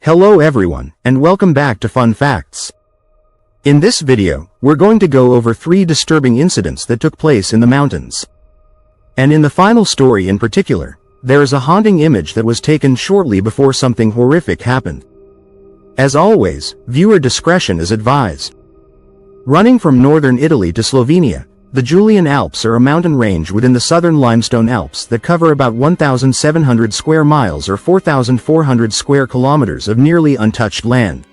Hello everyone, and welcome back to Fun Facts. In this video, we're going to go over 3 disturbing incidents that took place in the mountains. And in the final story in particular, there is a haunting image that was taken shortly before something horrific happened. As always, viewer discretion is advised. Running from northern Italy to Slovenia, the Julian Alps are a mountain range within the southern limestone Alps that cover about 1,700 square miles or 4,400 square kilometers of nearly untouched land.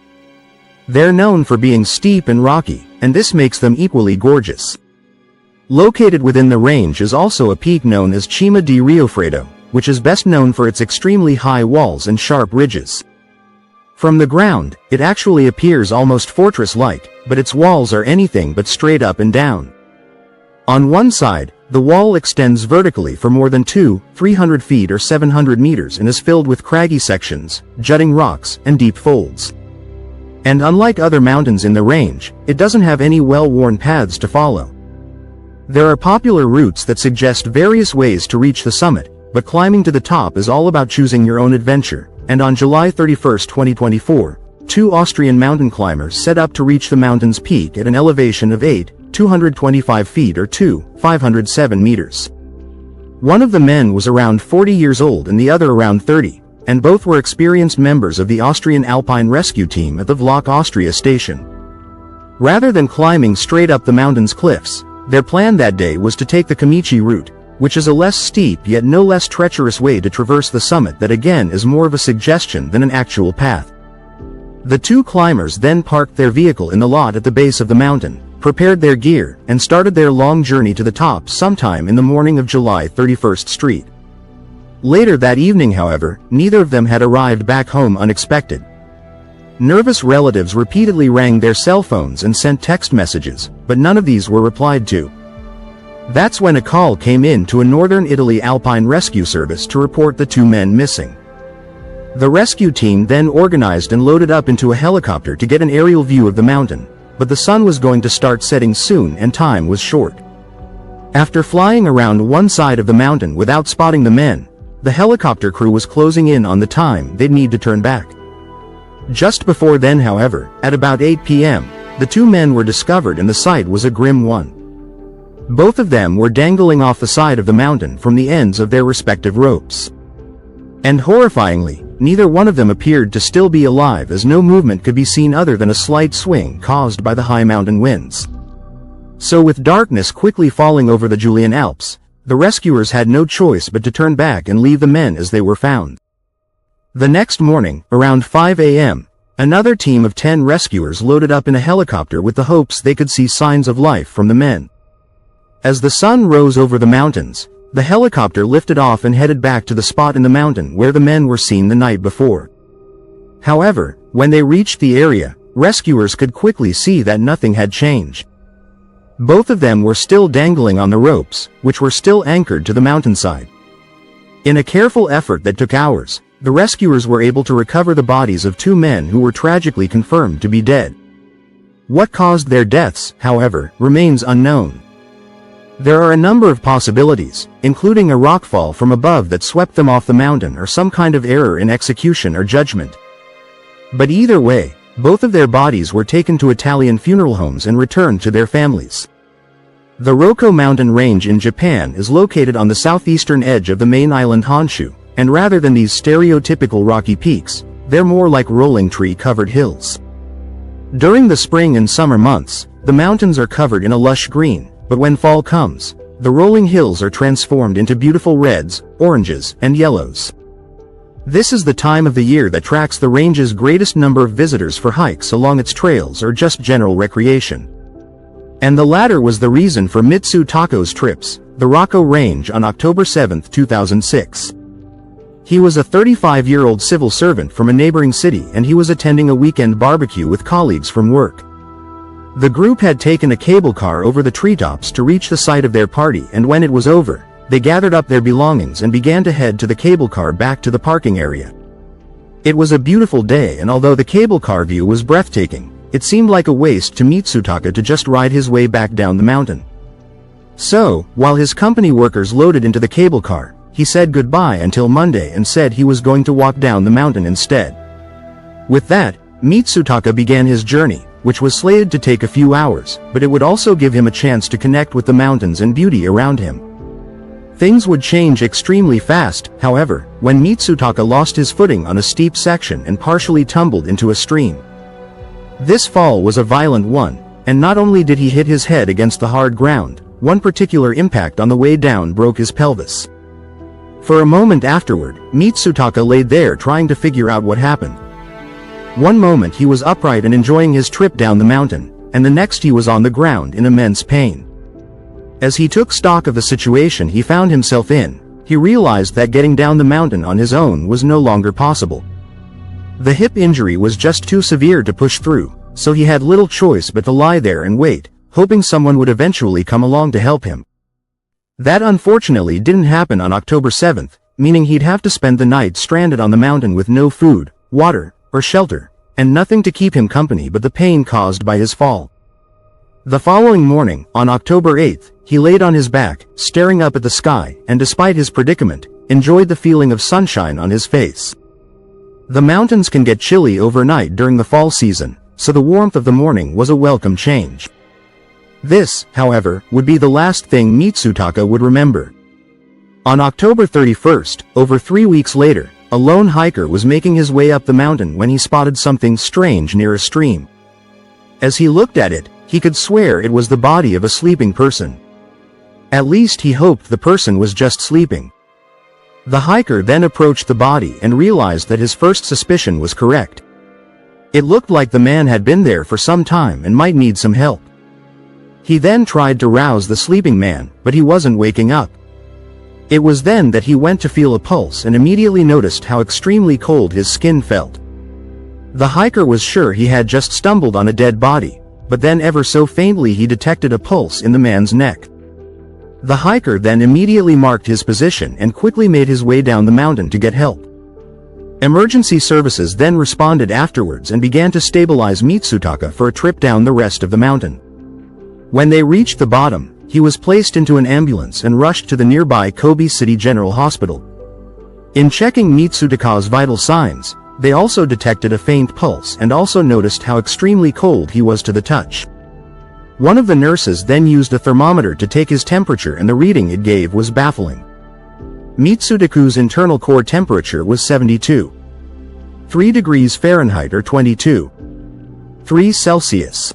They're known for being steep and rocky, and this makes them equally gorgeous. Located within the range is also a peak known as Cima di Riofredo, which is best known for its extremely high walls and sharp ridges. From the ground, it actually appears almost fortress-like, but its walls are anything but straight up and down. On one side, the wall extends vertically for more than 300 feet or 700 meters and is filled with craggy sections, jutting rocks, and deep folds. And unlike other mountains in the range, it doesn't have any well-worn paths to follow. There are popular routes that suggest various ways to reach the summit, but climbing to the top is all about choosing your own adventure, and on July 31, 2024, 2 Austrian mountain climbers set up to reach the mountain's peak at an elevation of 225 feet or 507 meters. One of the men was around 40 years old and the other around 30, and both were experienced members of the Austrian Alpine Rescue Team at the Vlok Austria station. Rather than climbing straight up the mountain's cliffs, their plan that day was to take the Kamichi route, which is a less steep yet no less treacherous way to traverse the summit that again is more of a suggestion than an actual path. The 2 climbers then parked their vehicle in the lot at the base of the mountain, prepared their gear, and started their long journey to the top sometime in the morning of July 31st Street. Later that evening, however, neither of them had arrived back home unexpected. Nervous relatives repeatedly rang their cell phones and sent text messages, but none of these were replied to. That's when a call came in to a Northern Italy Alpine Rescue Service to report the 2 men missing. The rescue team then organized and loaded up into a helicopter to get an aerial view of the mountain, but the sun was going to start setting soon and time was short. After flying around one side of the mountain without spotting the men, the helicopter crew was closing in on the time they'd need to turn back. Just before then, however, at about 8 p.m., the 2 men were discovered and the sight was a grim one. Both of them were dangling off the side of the mountain from the ends of their respective ropes. And horrifyingly, neither one of them appeared to still be alive, as no movement could be seen other than a slight swing caused by the high mountain winds. So with darkness quickly falling over the Julian Alps, the rescuers had no choice but to turn back and leave the men as they were found. The next morning, around 5 a.m., another team of 10 rescuers loaded up in a helicopter with the hopes they could see signs of life from the men. As the sun rose over the mountains, the helicopter lifted off and headed back to the spot in the mountain where the men were seen the night before. However, when they reached the area, rescuers could quickly see that nothing had changed. Both of them were still dangling on the ropes, which were still anchored to the mountainside. In a careful effort that took hours, the rescuers were able to recover the bodies of 2 men who were tragically confirmed to be dead. What caused their deaths, however, remains unknown. There are a number of possibilities, including a rockfall from above that swept them off the mountain or some kind of error in execution or judgment. But either way, both of their bodies were taken to Italian funeral homes and returned to their families. The Rokko mountain range in Japan is located on the southeastern edge of the main island Honshu, and rather than these stereotypical rocky peaks, they're more like rolling tree-covered hills. During the spring and summer months, the mountains are covered in a lush green, but when fall comes, the rolling hills are transformed into beautiful reds, oranges, and yellows. This is the time of the year that attracts the range's greatest number of visitors for hikes along its trails or just general recreation. And the latter was the reason for Mitsu Tako's trips, the Rokko Range, on October 7, 2006. He was a 35-year-old civil servant from a neighboring city and he was attending a weekend barbecue with colleagues from work. The group had taken a cable car over the treetops to reach the site of their party, and when it was over, they gathered up their belongings and began to head to the cable car back to the parking area. It was a beautiful day, and although the cable car view was breathtaking, it seemed like a waste to Mitsutaka to just ride his way back down the mountain. So, while his company workers loaded into the cable car, he said goodbye until Monday and said he was going to walk down the mountain instead. With that, Mitsutaka began his journey, which was slated to take a few hours, but it would also give him a chance to connect with the mountains and beauty around him. Things would change extremely fast, however, when Mitsutaka lost his footing on a steep section and partially tumbled into a stream. This fall was a violent one, and not only did he hit his head against the hard ground, one particular impact on the way down broke his pelvis. For a moment afterward, Mitsutaka lay there trying to figure out what happened. One moment he was upright and enjoying his trip down the mountain, and the next he was on the ground in immense pain. As he took stock of the situation he found himself in, he realized that getting down the mountain on his own was no longer possible. The hip injury was just too severe to push through, so he had little choice but to lie there and wait, hoping someone would eventually come along to help him. That unfortunately didn't happen on October 7th, meaning he'd have to spend the night stranded on the mountain with no food, water, or shelter, and nothing to keep him company but the pain caused by his fall. The following morning, on October 8th, he laid on his back, staring up at the sky, and despite his predicament, enjoyed the feeling of sunshine on his face. The mountains can get chilly overnight during the fall season, so the warmth of the morning was a welcome change. This, however, would be the last thing Mitsutaka would remember. On October 31st, over 3 weeks later, a lone hiker was making his way up the mountain when he spotted something strange near a stream. As he looked at it, he could swear it was the body of a sleeping person. At least he hoped the person was just sleeping. The hiker then approached the body and realized that his first suspicion was correct. It looked like the man had been there for some time and might need some help. He then tried to rouse the sleeping man, but he wasn't waking up. It was then that he went to feel a pulse and immediately noticed how extremely cold his skin felt. The hiker was sure he had just stumbled on a dead body, but then ever so faintly he detected a pulse in the man's neck. The hiker then immediately marked his position and quickly made his way down the mountain to get help. Emergency services then responded afterwards and began to stabilize Mitsutaka for a trip down the rest of the mountain. When they reached the bottom, he was placed into an ambulance and rushed to the nearby Kobe City General Hospital. In checking Mitsutaka's vital signs, they also detected a faint pulse and also noticed how extremely cold he was to the touch. One of the nurses then used a thermometer to take his temperature and the reading it gave was baffling. Mitsutaka's internal core temperature was 72.3 degrees Fahrenheit or 22.3 Celsius.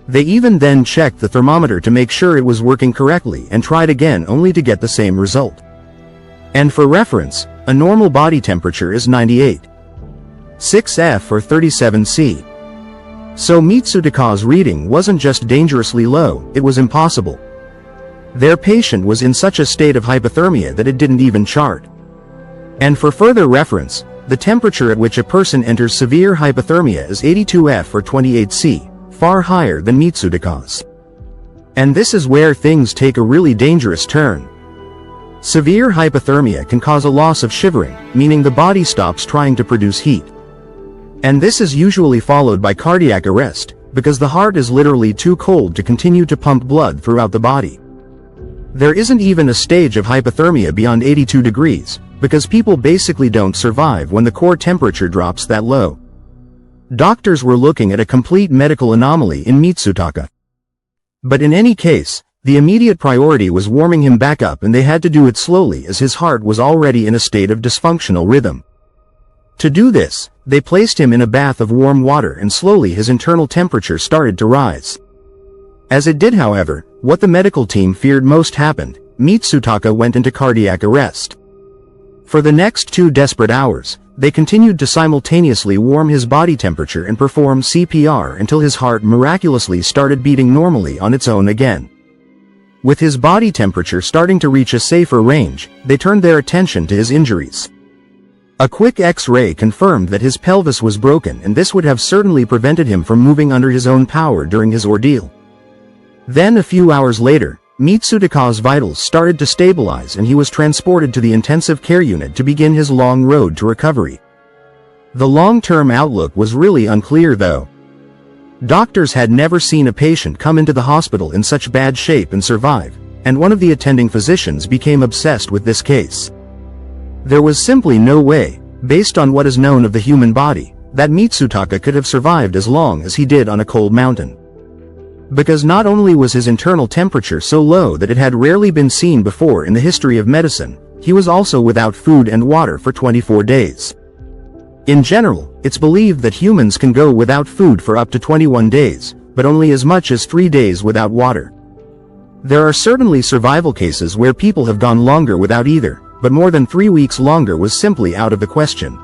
They even then checked the thermometer to make sure it was working correctly and tried again only to get the same result. And for reference, a normal body temperature is 98.6 F or 37 C. So Mitsutaka's reading wasn't just dangerously low, it was impossible. Their patient was in such a state of hypothermia that it didn't even chart. And for further reference, the temperature at which a person enters severe hypothermia is 82 F or 28 C, far higher than Mitsutaka's. And this is where things take a really dangerous turn. Severe hypothermia can cause a loss of shivering, meaning the body stops trying to produce heat. And this is usually followed by cardiac arrest, because the heart is literally too cold to continue to pump blood throughout the body. There isn't even a stage of hypothermia beyond 82 degrees, because people basically don't survive when the core temperature drops that low. Doctors were looking at a complete medical anomaly in Mitsutaka. But in any case, the immediate priority was warming him back up, and they had to do it slowly as his heart was already in a state of dysfunctional rhythm. To do this, they placed him in a bath of warm water and slowly his internal temperature started to rise. As it did, however, what the medical team feared most happened. Mitsutaka went into cardiac arrest. For the next 2 desperate hours, they continued to simultaneously warm his body temperature and perform CPR until his heart miraculously started beating normally on its own again. With his body temperature starting to reach a safer range, they turned their attention to his injuries. A quick X-ray confirmed that his pelvis was broken, and this would have certainly prevented him from moving under his own power during his ordeal. Then a few hours later, Mitsutaka's vitals started to stabilize and he was transported to the intensive care unit to begin his long road to recovery. The long-term outlook was really unclear though. Doctors had never seen a patient come into the hospital in such bad shape and survive, and one of the attending physicians became obsessed with this case. There was simply no way, based on what is known of the human body, that Mitsutaka could have survived as long as he did on a cold mountain. Because not only was his internal temperature so low that it had rarely been seen before in the history of medicine, he was also without food and water for 24 days. In general, it's believed that humans can go without food for up to 21 days, but only as much as 3 days without water. There are certainly survival cases where people have gone longer without either, but more than 3 weeks longer was simply out of the question.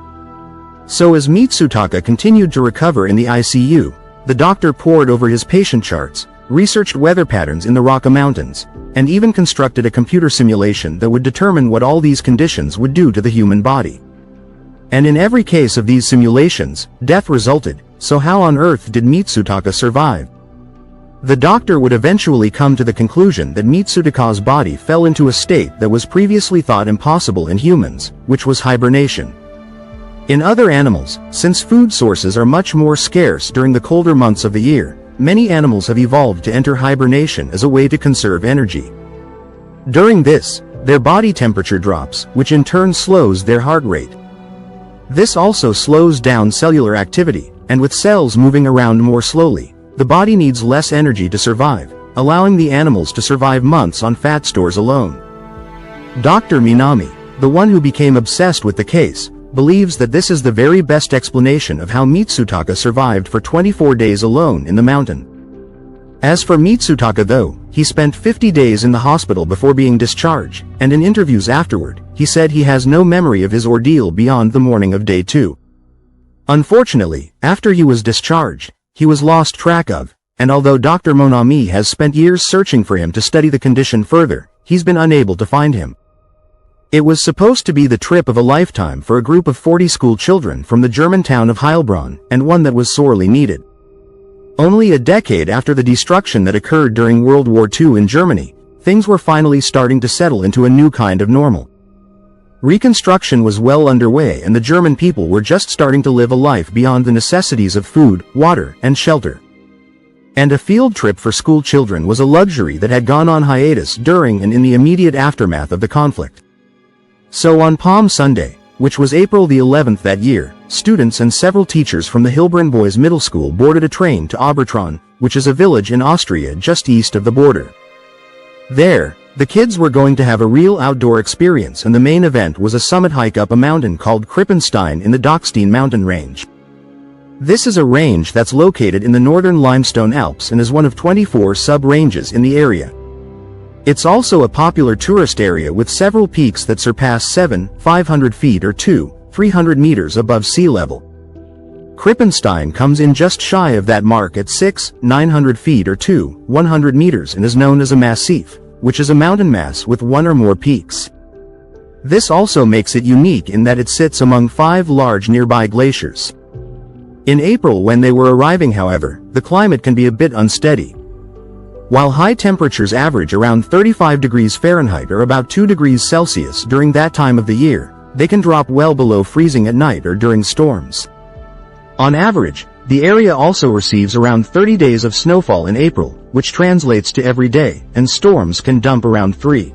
So as Mitsutaka continued to recover in the ICU, the doctor pored over his patient charts, researched weather patterns in the Rocky Mountains, and even constructed a computer simulation that would determine what all these conditions would do to the human body. And in every case of these simulations, death resulted, so how on earth did Mitsutaka survive? The doctor would eventually come to the conclusion that Mitsutaka's body fell into a state that was previously thought impossible in humans, which was hibernation. In other animals, since food sources are much more scarce during the colder months of the year, many animals have evolved to enter hibernation as a way to conserve energy. During this, their body temperature drops, which in turn slows their heart rate. This also slows down cellular activity, and with cells moving around more slowly, the body needs less energy to survive, allowing the animals to survive months on fat stores alone. Dr. Minami, the one who became obsessed with the case, believes that this is the very best explanation of how Mitsutaka survived for 24 days alone in the mountain. As for Mitsutaka though, he spent 50 days in the hospital before being discharged, and in interviews afterward, he said he has no memory of his ordeal beyond the morning of day 2. Unfortunately, after he was discharged, he was lost track of, and although Dr. Monami has spent years searching for him to study the condition further, he's been unable to find him. It was supposed to be the trip of a lifetime for a group of 40 school children from the German town of Heilbronn, and one that was sorely needed. Only a decade after the destruction that occurred during World War II in Germany, things were finally starting to settle into a new kind of normal. Reconstruction was well underway and the German people were just starting to live a life beyond the necessities of food, water, and shelter. And a field trip for school children was a luxury that had gone on hiatus during and in the immediate aftermath of the conflict. So on Palm Sunday, which was April the 11th that year, students and several teachers from the Heilbronn Boys Middle School boarded a train to Obertraun, which is a village in Austria just east of the border. There, the kids were going to have a real outdoor experience and the main event was a summit hike up a mountain called Krippenstein in the Dachstein mountain range. This is a range that's located in the northern limestone Alps and is one of 24 sub-ranges in the area. It's also a popular tourist area with several peaks that surpass 500 feet or 300 meters above sea level. Krippenstein comes in just shy of that mark at 900 feet or 100 meters and is known as a massif, which is a mountain mass with one or more peaks. This also makes it unique in that it sits among 5 large nearby glaciers. In April when they were arriving, however, the climate can be a bit unsteady. While high temperatures average around 35 degrees Fahrenheit or about 2 degrees Celsius during that time of the year, they can drop well below freezing at night or during storms. On average, the area also receives around 30 days of snowfall in April, which translates to every day, and storms can dump around 3